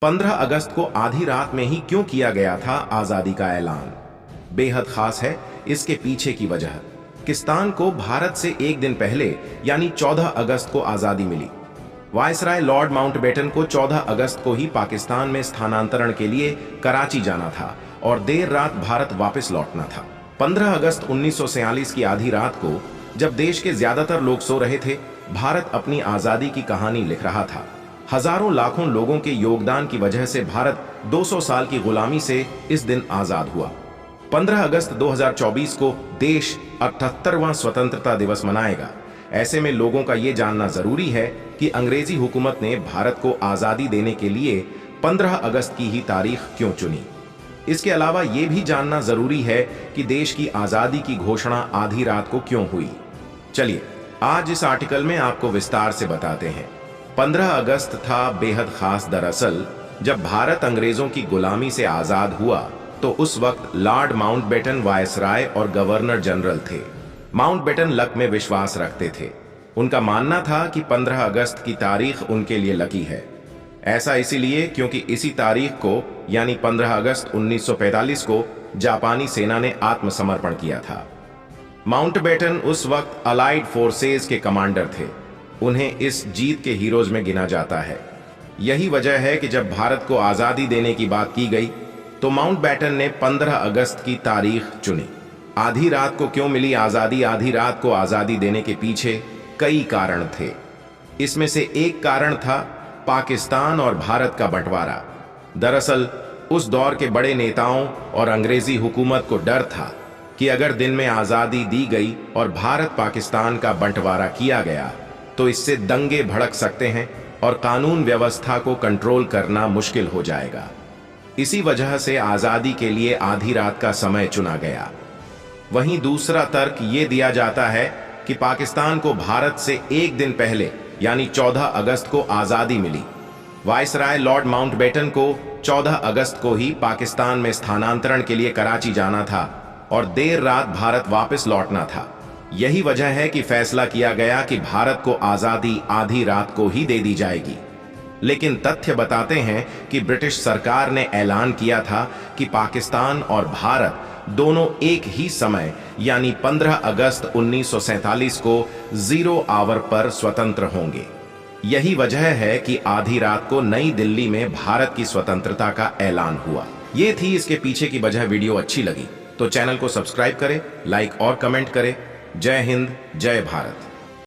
15 अगस्त को आधी रात में ही क्यों किया गया था आजादी का ऐलान? बेहद खास है इसके पीछे की वजह। पाकिस्तान को भारत से एक दिन पहले यानी 14 अगस्त को आजादी मिली। वायसराय लॉर्ड माउंटबेटन को 14 अगस्त को ही पाकिस्तान में स्थानांतरण के लिए कराची जाना था और देर रात भारत वापस लौटना था। 15 अगस्त 1947 की आधी रात को जब देश के ज्यादातर लोग सो रहे थे, भारत अपनी आजादी की कहानी लिख रहा था। हजारों लाखों लोगों के योगदान की वजह से भारत 200 साल की गुलामी से इस दिन आजाद हुआ। 15 अगस्त 2024 को देश 78वां स्वतंत्रता दिवस मनाएगा। ऐसे में लोगों का ये जानना जरूरी है कि अंग्रेजी हुकूमत ने भारत को आजादी देने के लिए 15 अगस्त की ही तारीख क्यों चुनी। इसके अलावा ये भी जानना जरूरी है कि देश की आजादी की घोषणा आधी रात को क्यों हुई। चलिए आज इस आर्टिकल में आपको विस्तार से बताते हैं। 15 अगस्त था बेहद खास। दरअसल जब भारत अंग्रेजों की गुलामी से आजाद हुआ तो उस वक्त लॉर्ड माउंटबेटन वायसराय और गवर्नर जनरल थे। माउंटबेटन लक में विश्वास रखते थे। उनका मानना था कि 15 अगस्त की तारीख उनके लिए लकी है। ऐसा इसीलिए क्योंकि इसी तारीख को यानी 15 अगस्त 1945 को जापानी सेना ने आत्मसमर्पण किया था। माउंटबेटन उस वक्त अलाइड फोर्सेज के कमांडर थे। उन्हें इस जीत के हीरोज में गिना जाता है। यही वजह है कि जब भारत को आजादी देने की बात की गई तो माउंटबेटन ने 15 अगस्त की तारीख चुनी। आधी रात को क्यों मिली आजादी? आधी रात को आजादी देने के पीछे कई कारण थे। इसमें से एक कारण था पाकिस्तान और भारत का बंटवारा। दरअसल उस दौर के बड़े नेताओं और अंग्रेजी हुकूमत को डर था कि अगर दिन में आजादी दी गई और भारत पाकिस्तान का बंटवारा किया गया तो इससे दंगे भड़क सकते हैं और कानून व्यवस्था को कंट्रोल करना मुश्किल हो जाएगा। इसी वजह से आजादी के लिए आधी रात का समय चुना गया। वहीं दूसरा तर्क ये दिया जाता है कि पाकिस्तान को भारत से एक दिन पहले यानी 14 अगस्त को आजादी मिली। वायसराय लॉर्ड माउंटबेटन को 14 अगस्त को ही पाकिस्तान में स्थानांतरण के लिए कराची जाना था और देर रात भारत वापस लौटना था। यही वजह है कि फैसला किया गया कि भारत को आजादी आधी रात को ही दे दी जाएगी। लेकिन तथ्य बताते हैं कि ब्रिटिश सरकार ने ऐलान किया था कि पाकिस्तान और भारत दोनों एक ही समय यानी 15 अगस्त 1947 को 0 आवर पर स्वतंत्र होंगे। यही वजह है कि आधी रात को नई दिल्ली में भारत की स्वतंत्रता का ऐलान हुआ। ये थी इसके पीछे की वजह। वीडियो अच्छी लगी तो चैनल को सब्सक्राइब करें, लाइक और कमेंट करें। जय हिंद, जय भारत।